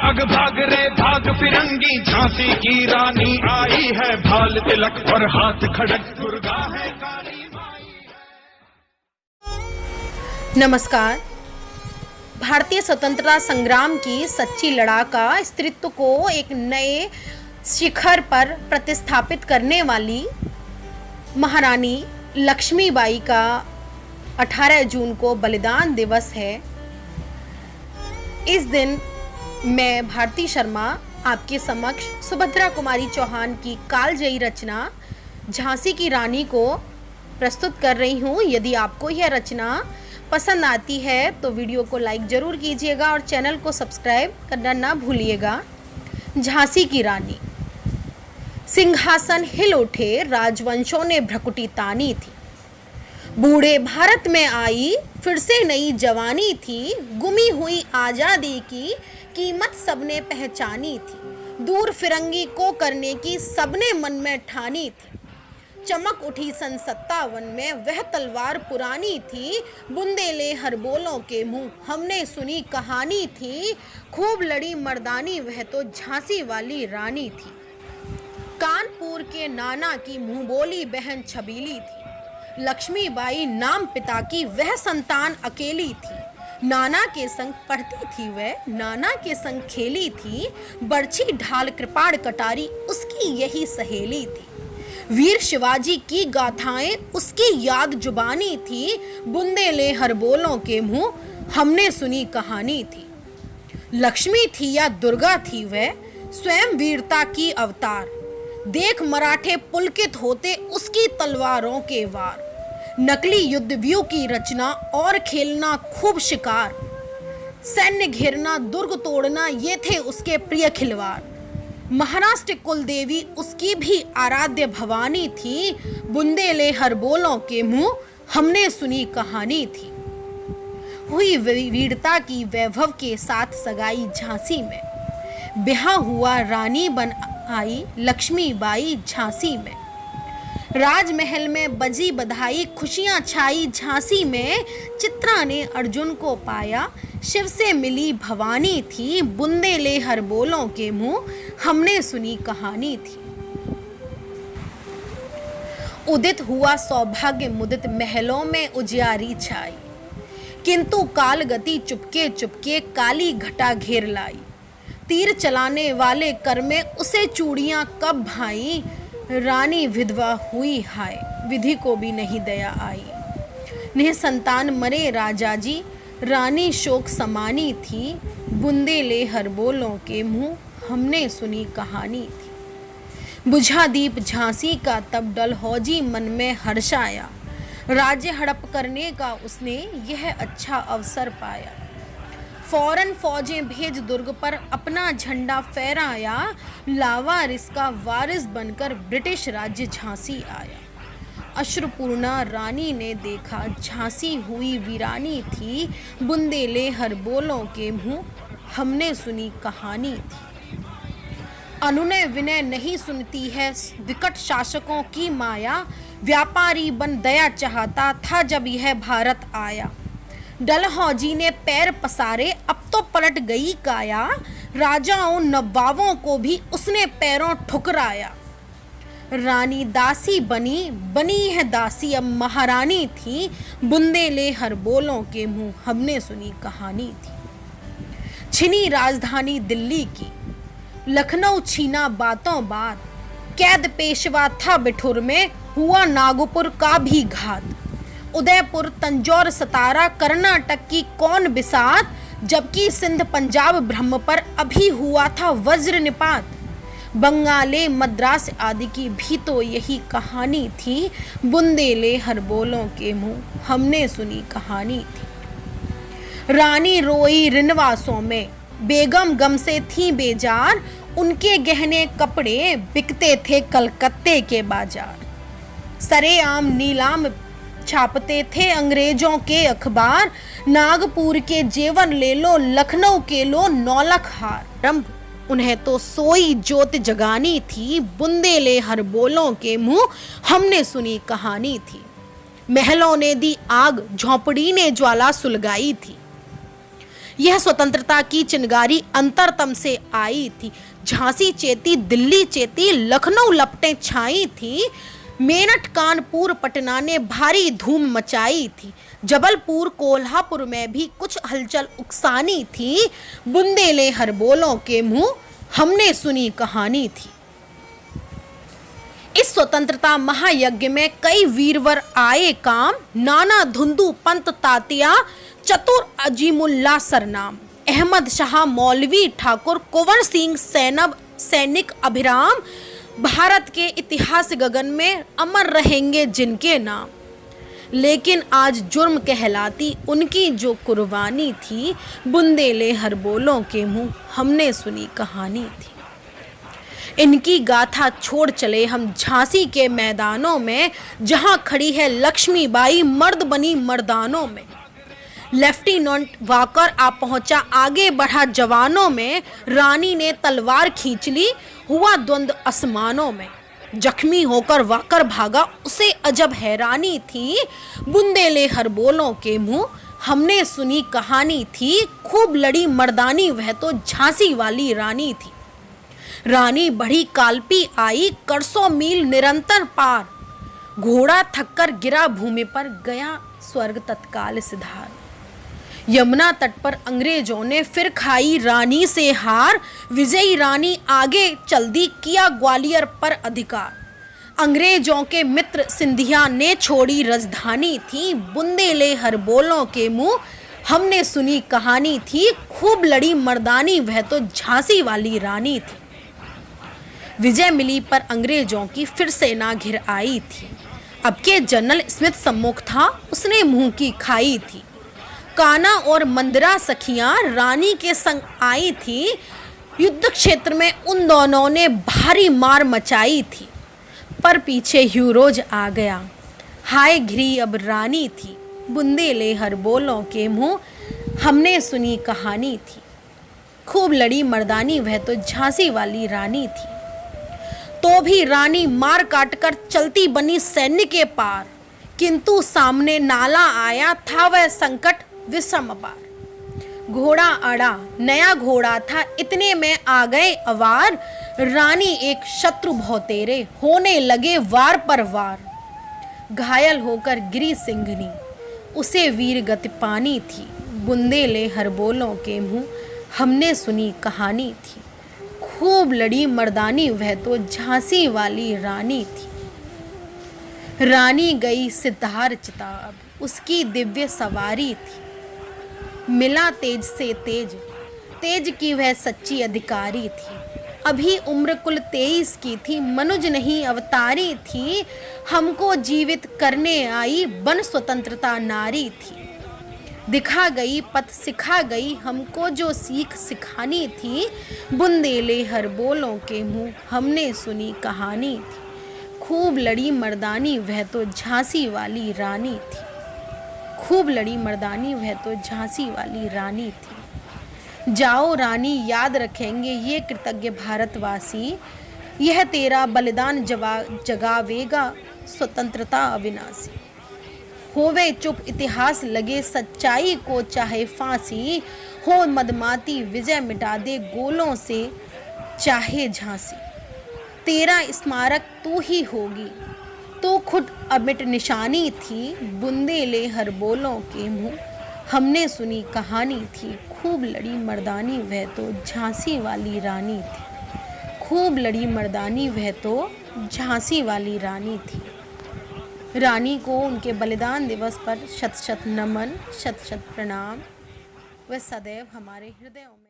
भाग भाग रे भाग फिरंगी, झांसी की रानी आई है, भाल तिलक और हाथ खड़क, दुर्गा है काली माई। नमस्कार। भारतीय स्वतंत्रता संग्राम की सच्ची लड़ाका स्त्रीत्व को एक नए शिखर पर प्रतिस्थापित करने वाली महारानी लक्ष्मीबाई का 18 जून को बलिदान दिवस है। इस दिन मैं भारती शर्मा आपके समक्ष सुभद्रा कुमारी चौहान की कालजयी रचना झांसी की रानी को प्रस्तुत कर रही हूँ। यदि आपको यह रचना पसंद आती है तो वीडियो को लाइक ज़रूर कीजिएगा और चैनल को सब्सक्राइब करना ना भूलिएगा। झांसी की रानी। सिंहासन हिल उठे, राजवंशों ने भ्रकुटी तानी थी। बूढ़े भारत में आई फिर से नई जवानी थी। गुमी हुई आज़ादी की कीमत सबने पहचानी थी। दूर फिरंगी को करने की सबने मन में ठानी थी। चमक उठी सन 57 में वह तलवार पुरानी थी। बुंदेले हरबोलों के मुंह हमने सुनी कहानी थी। खूब लड़ी मर्दानी वह तो झांसी वाली रानी थी। कानपुर के नाना की मुंह बोली बहन छबीली थी। लक्ष्मीबाई नाम पिता की वह संतान अकेली थी। नाना के संग पढ़ती थी वह, नाना के संग खेली थी। बरछी ढाल कृपाण कटारी उसकी यही सहेली थी। वीर शिवाजी की गाथाएं उसकी याद जुबानी थी। बुंदेले हरबोलों के मुंह हमने सुनी कहानी थी। लक्ष्मी थी या दुर्गा थी वह, स्वयं वीरता की अवतार। देख मराठे पुलकित होते उसकी तलवारों के वार। नकली युद्ध व्यू की रचना और खेलना खूब शिकार। सैन्य घेरना दुर्ग तोड़ना ये थे उसके प्रिय खिलवाड़। महाराष्ट्र कुल देवी उसकी भी आराध्य भवानी थी। बुंदेले हरबोलों के मुंह हमने सुनी कहानी थी। हुई वीरता की वैभव के साथ सगाई झांसी में। ब्याह हुआ रानी बन आई लक्ष्मीबाई झांसी में। राजमहल में बजी बधाई खुशियां छाई झांसी में। चित्रा ने अर्जुन को पाया शिव से मिली भवानी थी। बुंदेले हरबोलों के मुंह हमने सुनी कहानी थी। उदित हुआ सौभाग्य मुदित महलों में उजियारी छाई। किंतु काल गति चुपके चुपके काली घटा घेर लाई। तीर चलाने वाले कर में उसे चूड़ियां कब भाई। रानी विधवा हुई हाय, विधि को भी नहीं दया आई। निसंतान मरे राजा जी, रानी शोक समानी थी। बुंदेले हरबोलों के मुंह हमने सुनी कहानी थी। बुझा दीप झांसी का तब डलहौजी मन में हर्ष आया। राज्य हड़प करने का उसने यह अच्छा अवसर पाया। फौरन फौजें भेज दुर्ग पर अपना झंडा फहराया। लावारिस का वारिस बनकर ब्रिटिश राज्य झांसी आया। अश्रुपूर्णा रानी ने देखा झांसी हुई वीरानी थी। बुंदेले हरबोलों के मुंह हमने सुनी कहानी थी। अनुनय विनय नहीं सुनती है विकट शासकों की माया। व्यापारी बन दया चाहता था जब यह भारत आया। डलहौजी ने पैर पसारे अब तो पलट गई काया। राजाओं नवाबों को भी उसने पैरों ठुकराया। रानी दासी बनी है दासी अब महारानी थी। बुंदेले हरबोलों के मुंह हमने सुनी कहानी थी। छिनी राजधानी दिल्ली की, लखनऊ छीना बातों बात। कैद पेशवा था बिठुर में, हुआ नागपुर का भी घात। उदयपुर तंजौर सतारा कर्नाटक की कौन बिसात। जबकि सिंध पंजाब ब्रह्म पर अभी हुआ था वज्र निपात। बंगाले मद्रास आदि की भी तो यही कहानी थी। बुंदेले हरबोलों के मुंह हमने सुनी कहानी थी। रानी रोई रिनवासों में, बेगम गम से थी बेजार। उनके गहने कपड़े बिकते थे कलकत्ते के बाजार। सरेआम नीलाम छापते थे अंग्रेजों के अखबार। नागपुर के जेवर ले लो, लखनऊ के लो नौलख हार। उन्हें तो सोई जोत जगानी थी। बुंदेले हरबोलों के मुंह हमने सुनी कहानी थी। महलों ने दी आग, झोंपड़ी ने ज्वाला सुलगाई थी। यह स्वतंत्रता की चिंगारी अंतरतम से आई थी। झांसी चेती, दिल्ली चेती, लखनऊ लपटें छाई थी। मेरठ, कानपुर, पटना ने भारी धूम मचाई थी। जबलपुर, कोल्हापुर में भी कुछ हलचल उकसानी थी। बुंदेले हरबोलों के मुंह हमने सुनी कहानी थी। इस स्वतंत्रता महायज्ञ में कई वीरवर आए काम। नाना धुंधु पंत तात्या, चतुर अजीमुल्ला सरनाम, अहमद शाह मौलवी ठाकुर, कुंवर सिंह सैनिक अभिराम। भारत के इतिहास गगन में अमर रहेंगे जिनके नाम। लेकिन आज जुर्म कहलाती उनकी जो कुर्बानी थी। बुंदेले हरबोलों के मुंह हमने सुनी कहानी थी। इनकी गाथा छोड़ चले हम झांसी के मैदानों में, जहां खड़ी है लक्ष्मीबाई मर्द बनी मर्दानों में। लेफ्टिनेंट वाकर आ पहुंचा, आगे बढ़ा जवानों में। रानी ने तलवार खींच ली, हुआ द्वंद्व आसमानों में। जख्मी होकर वाकर भागा, उसे अजब हैरानी थी। बुंदेले हरबोलों के मुंह हमने सुनी कहानी थी। खूब लड़ी मर्दानी वह तो झांसी वाली रानी थी। रानी बढ़ी कालपी आई, करसों मील निरंतर पार। घोड़ा थककर गिरा भूमि पर, गया स्वर्ग तत्काल सिधार। यमुना तट पर अंग्रेजों ने फिर खाई रानी से हार। विजयी रानी आगे चल दी, किया ग्वालियर पर अधिकार। अंग्रेजों के मित्र सिंधिया ने छोड़ी राजधानी थी। बुंदेले हरबोलों के मुंह हमने सुनी कहानी थी। खूब लड़ी मर्दानी वह तो झांसी वाली रानी थी। विजय मिली पर अंग्रेजों की फिर सेना घिर आई थी। अब के जनरल स्मिथ सम्मुख था, उसने मुंह की खाई थी। काना और मंदिरा सखियां रानी के संग आई थी। युद्ध क्षेत्र में उन दोनों ने भारी मार मचाई थी। पर पीछे ह्यूरोज आ गया, हाय घिरी अब रानी थी। बुंदेले हरबोलों के मुंह हमने सुनी कहानी थी। खूब लड़ी मर्दानी वह तो झांसी वाली रानी थी। तो भी रानी मार काट कर चलती बनी सैन्य के पार। किंतु सामने नाला आया था वह संकट विषम अपार। घोड़ा अड़ा, नया घोड़ा था, इतने में आ गए अवार। रानी एक शत्रु भौतेरे, होने लगे वार पर वार। घायल होकर गिरी सिंघनी, उसे वीर गति पानी थी। बुंदेले हरबोलों के मुंह हमने सुनी कहानी थी। खूब लड़ी मर्दानी वह तो झांसी वाली रानी थी। रानी गई सिद्धार चिताब, उसकी दिव्य सवारी थी। मिला तेज से तेज, तेज की वह सच्ची अधिकारी थी। अभी उम्र कुल 23 की थी, मनुज नहीं अवतारी थी। हमको जीवित करने आई बन स्वतंत्रता नारी थी। दिखा गई पथ सिखा गई, हमको जो सीख सिखानी थी। बुंदेले हरबोलों के मुंह हमने सुनी कहानी थी। खूब लड़ी मर्दानी वह तो झांसी वाली रानी थी। खूब लड़ी मर्दानी वह तो झांसी वाली रानी थी। जाओ रानी, याद रखेंगे ये कृतज्ञ भारतवासी। यह तेरा बलिदान जगावेगा स्वतंत्रता अविनाशी। होवे चुप इतिहास लगे सच्चाई को चाहे फांसी। हो मदमाती विजय मिटा दे गोलों से चाहे झांसी। तेरा स्मारक तू ही होगी, तो खुद अमिट निशानी थी। बुंदेले हरबोलों के मुंह हमने सुनी कहानी थी। खूब लड़ी मर्दानी वह तो झांसी वाली रानी थी। खूब लड़ी मर्दानी वह तो झांसी वाली रानी थी। रानी को उनके बलिदान दिवस पर शत शत नमन, शत शत प्रणाम। वह सदैव हमारे हृदयों में